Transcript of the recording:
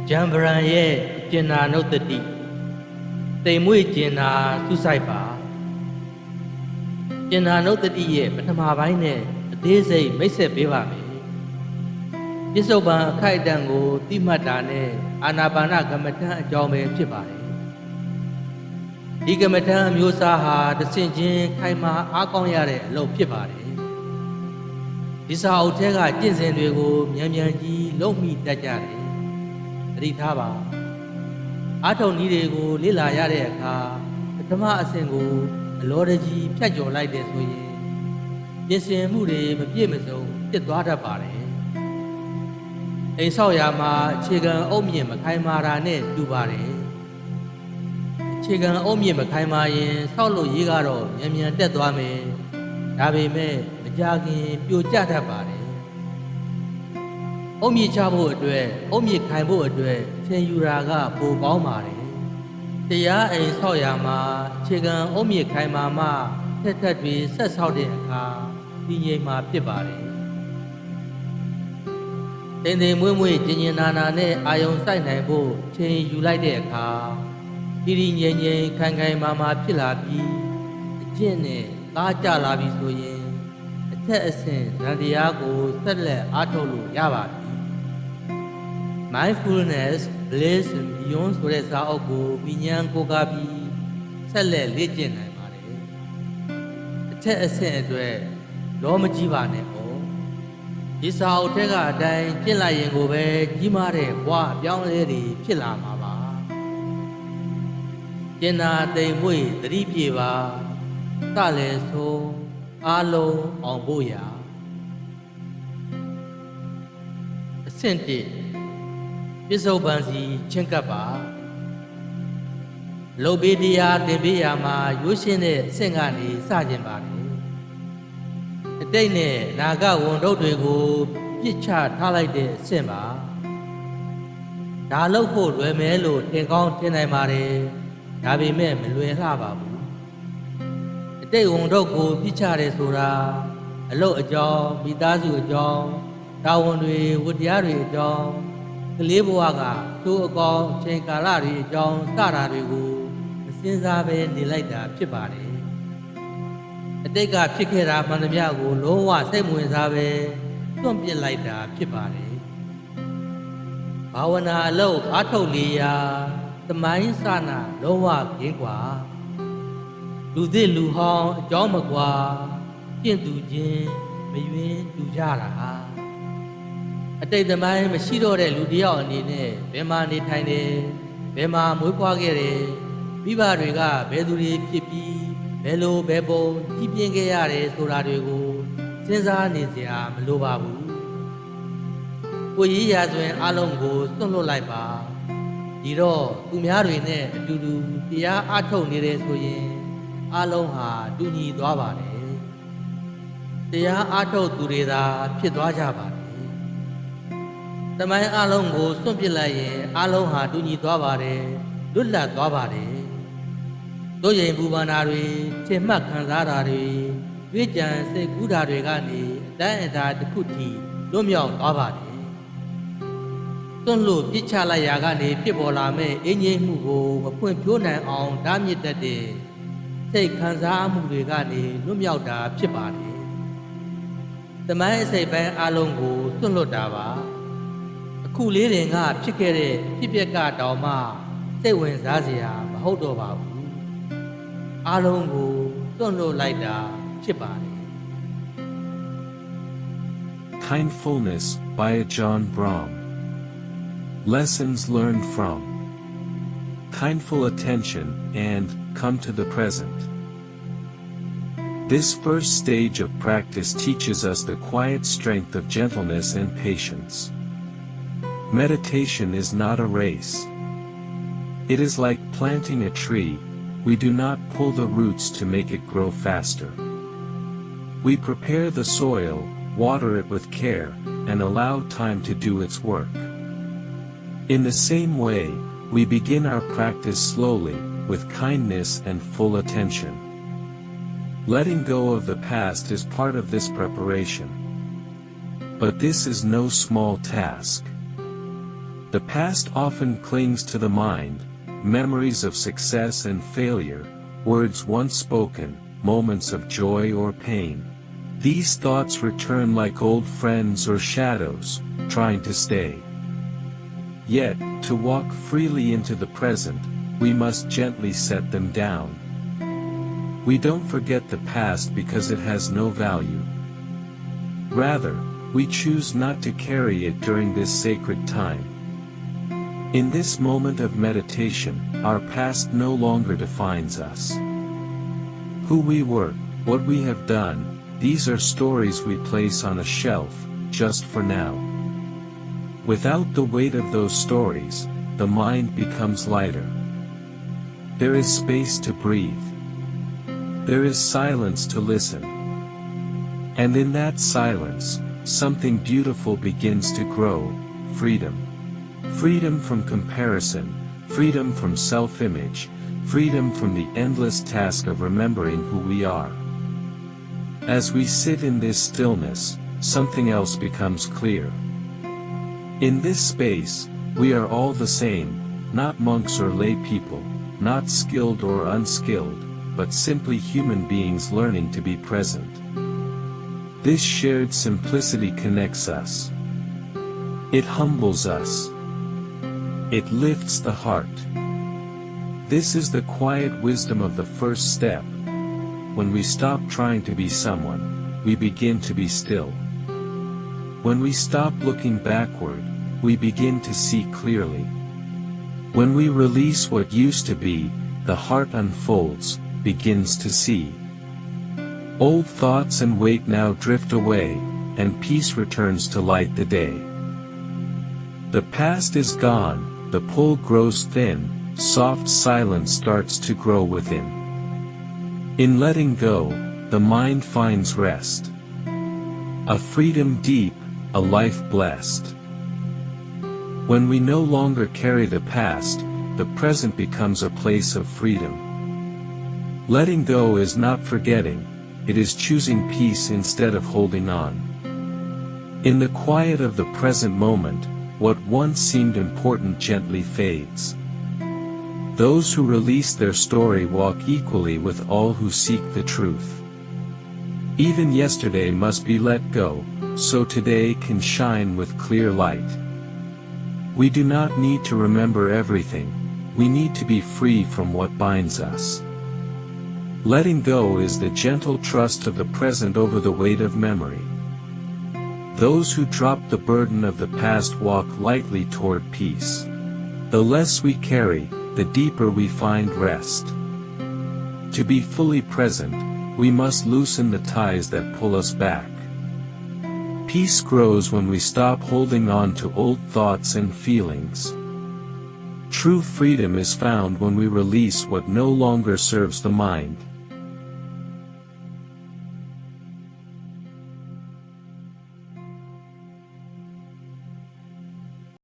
ဂျမ်ဗရန်ရဲ့ကျင်နာနုတ်တတိတိမ်မွေ့ကျင်နာသူဆိုင်ပါကျင်နာနုတ်တတိရဲ့ပထမပိုင်းနဲ့အသေးစိတ်မိတ်ဆက်ပေးပါမယ်ပြစ္ဆုတ်ပံအခိုက်အတန့်ကိုတိမှတ်တာနဲ့အာနာပါနကမ္မဋ္ဌာန်းအကြောင်းပဲဖြစ်ပါတယ်ဒီကမ္မဋ္ဌာန်းအမျိုးအစားဟာတစ်ဆင့်ချင်းခိုင်မာအားကောင်းရတဲ့အလုပ်ဖြစ်ပါတယ်ဒီစာအုပ်ထဲကကျင့်စဉ်တွေကိုမြန်မြန်ကြီးလုံးမိတတ်ကြတယ်သတိထားပါအားထုတ်နည်းတွေကိုလေ့လာရတဲ့အခါပထမအဆင့်ကိုအလောတကြီးဖြတ်ကျော်လိုက်တဲ့ဆိုရင်ပြင်ဆင်မှုတွေမပြည့်မစုံဖြစ်သွားတတ်ပါတယ်အိမ်ဆောက်ရာမှာအခြေခံအုတ်မြင့်မခိုင်မာတာနဲ့တူပါတယ်အခြေခံအုတ်မြင့်မခိုင်မာရင်ဆောက်လို့ရေးကတော့မြန်မြန်တက်သွားမယ်ဒါပေမဲ့မကြခင်ပြိုကျတတ်ပါတယ်အုတ်မြင့်ချဖို့အတွက်အုတ်မြင့်ခိုင်ဖို့အတွက်သင်ယူတာကပိုကောင်းပါတယ်တရားအိမ်ဆောက်ရာမှာအခြေခံအုတ်မြင့်ခိုင်မာမှထက်ထက်တွေဆက်ဆောက်တဲ့အခါတည်ငြိမ်မှာဖြစ်ပါတယ်တင်တင်မွေ့မွေ့ကျင်ကျင်နာနာနဲ့အာယုံစိုက်နိုင်ဖို့ချိန်ယူလိုက်တဲ့အခါတည်တည်ငြိမ်ငြိမ်ခိုင်ခိုင်မာမာဖြစ်လာပြီးအကျင့်နဲ့သားကြလာပြီဆိုရင်အထက်အဆင့်ဉာဏ်တရားကိုဆက်လက်အားထုတ်လို့ရပါပြီ Mindfulness Bliss and Beyond ဆိုတဲ့စာအုပ်ကိုပညာကိုကားပြီးဆက်လက်လေ့ကျင့်နိုင်ပါတယ်အထက်အဆင့်အတွက်လောမကြီးပါနဲ့ပေါ့ဒီစာအုပ်ထဲကအတိုင်းကျင့်လိုက်ရင်ကိုပဲကြီးမားတဲ့ဘဝအပြောင်းအလဲတွေဖြစ်လာမှာပါကျင်နာတိမ်မွေ့သတိပြေပါစလည်းဆိုအားလုံးအောင်ဖို့ရာအဆင့်1ပြစ္ဆုတ်ပံစီချင်းကပ်ပါလုတ်ပေးတရားတင်ပေးရာမှာရွှေရှင်းတဲ့အဆင့်ကနေစကျင်ပါတယ်အတိတ်နဲ့နာဂဝန်ထုတ်တွေကိုပြစ်ချထားလိုက်တဲ့အဆင့်ပါဒါလုပ်ဖို့လွယ်မယ်လို့ထင်ကောင်းထင်နိုင်ပါတယ်ဒါပေမဲ့မလွယ်လှပါဘူးအတိတ်ဝန်ထုတ်ကိုပြစ်ချတယ်ဆိုတာအလုပ်အကြောင်းမိသားစုအကြောင်းတာဝန်တွေဝတ္တရားတွေအကြောင်းကလေးဘဝကသိုးအကောင်အချိန်ကာလတွေအကြောင်းစတာတွေကိုမစင်စားပဲနေလိုက်တာဖြစ်ပါတယ်အတိတ်ကဖြစ်ခဲ့တာမှန်သမျှကိုလုံးဝစိတ်မဝင်စားပဲတွန့်ပစ်လိုက်တာဖြစ်ပါတယ်ဘာဝနာအလုပ်အားထုတ်လေရာသမိုင်းစနာလုံးဝကင်းกว่าလူသစ်လူဟောင်းအကြောင်းမကွာကျင့်သူချင်းမယွင်းတူကြတာအတိတ်သမိုင်းမရှိတော့တဲ့လူတယောက်အနေနဲ့ဘယ်မှာနေထိုင်တယ်ဘယ်မှာမွေးဖွားခဲ့တယ်မိဘတွေကဘယ်သူတွေဖြစ်ပြီးဘယ်လိုဘယ်ပုံကြီးပြင်းခဲ့ရတယ်ဆိုတာတွေကိုစဉ်းစားနေစရာမလိုပါဘူးကိုကြီးရာဇဝင်အလုံးကိုစွန့်လွတ်လိုက်ပါဒီတော့သူများတွေနဲ့အတူတူတရားအားထုတ်နေတယ်ဆိုရင်အလုံးဟာတူညီသွားပါတယ်တရားအားထုတ်သူတွေသာဖြစ်သွားကြပါတယ်တမိုင်းအလုံးကိုစွန့်ပစ်လိုက်ရင်အလုံးဟာတူညီသွားပါတယ်လွတ်လပ်သွားပါတယ်တို့ရင်ပူပန်တာတွေထင်မှတ်ခံစားတာတွေတွေးကြံစိတ်ကူးတာတွေကနေအတိုင်းအတာတစ်ခုထိလွတ်မြောက်သွားပါတယ်သွန့်လို့ပြစ်ချလိုက်ရာကနေဖြစ်ပေါ်လာမဲ့အင်းငိမ့်မှုကိုမဖွင့်ဖြိုးနိုင်အောင်ဓာမြစ်တတ်တဲ့စိတ်ခံစားမှုတွေကနေလွတ်မြောက်တာဖြစ်ပါတယ်တမိုင်းအစိတ်ပိုင်းအလုံးကိုသွန့်လွတ်တာပါအခုလေးတင်ကဖြစ်ခဲ့တဲ့ဖြစ်ပျက်ကတောင်မှစိတ်ဝင်စားစရာမဟုတ်တော့ပါဘူးအားလုံးကိုသွန့်လွတ်လိုက်တာဖြစ်ပါတယ် Kindfulness by John Brahm. Lessons learned from kindful attention and come to the present. This first stage of practice teaches us the quiet strength of gentleness and patience. Meditation is not a race. It is like planting a tree. We do not pull the roots to make it grow faster. We prepare the soil, water it with care, and allow time to do its work. In the same way, we begin our practice slowly, with kindness and full attention. Letting go of the past is part of this preparation. But this is no small task. The past often clings to the mind, memories of success and failure, words once spoken, moments of joy or pain. These thoughts return like old friends or shadows, trying to stay. Yet, to walk freely into the present, we must gently set them down. We don't forget the past because it has no value. Rather, we choose not to carry it during this sacred time. In this moment of meditation, our past no longer defines us. Who we were, what we have done, these are stories we place on a shelf, just for now. Without the weight of those stories, the mind becomes lighter. There is space to breathe. There is silence to listen. And in that silence, something beautiful begins to grow: freedom. Freedom from comparison, freedom from self-image, freedom from the endless task of remembering who we are. As we sit in this stillness, something else becomes clear. In this space, we are all the same, not monks or lay people, not skilled or unskilled, but simply human beings learning to be present. This shared simplicity connects us. It humbles us. It lifts the heart. This is the quiet wisdom of the first step. When we stop trying to be someone, we begin to be still. When we stop looking backward, we begin to see clearly. When we release what used to be, the heart unfolds, begins to see. Old thoughts and weight now drift away, and peace returns to light the day. The past is gone, the pull grows thin, soft silence starts to grow within. In letting go, the mind finds rest. A freedom deep, a life blessed. When we no longer carry the past, the present becomes a place of freedom. Letting go is not forgetting, it is choosing peace instead of holding on. In the quiet of the present moment, what once seemed important gently fades. Those who release their story walk equally with all who seek the truth. Even yesterday must be let go, so today can shine with clear light. We do not need to remember everything, we need to be free from what binds us. Letting go is the gentle trust of the present over the weight of memory. Those who drop the burden of the past walk lightly toward peace. The less we carry, the deeper we find rest. To be fully present, we must loosen the ties that pull us back. Peace grows when we stop holding on to old thoughts and feelings. True freedom is found when we release what no longer serves the mind.